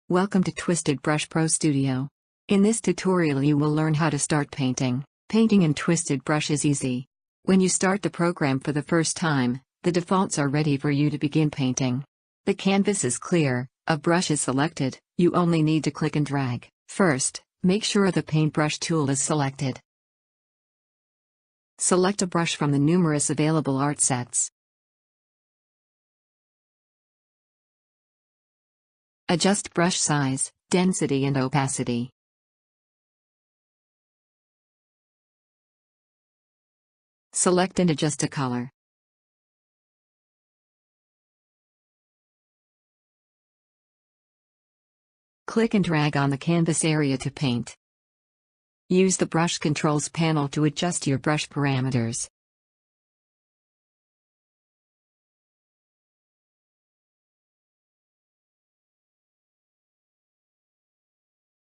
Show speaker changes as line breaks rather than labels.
Welcome to TwistedBrush Pro Studio. In this tutorial you will learn how to start painting. Painting in TwistedBrush is easy. When you start the program for the first time, the defaults are ready for you to begin painting. The canvas is clear, a brush is selected, you only need to click and drag. First, make sure the paintbrush tool is selected. Select a brush from the numerous available ArtSets. Adjust brush size, density and opacity. Select and adjust a color. Click and drag on the canvas area to paint. Use the Brush Controls panel to adjust your brush parameters.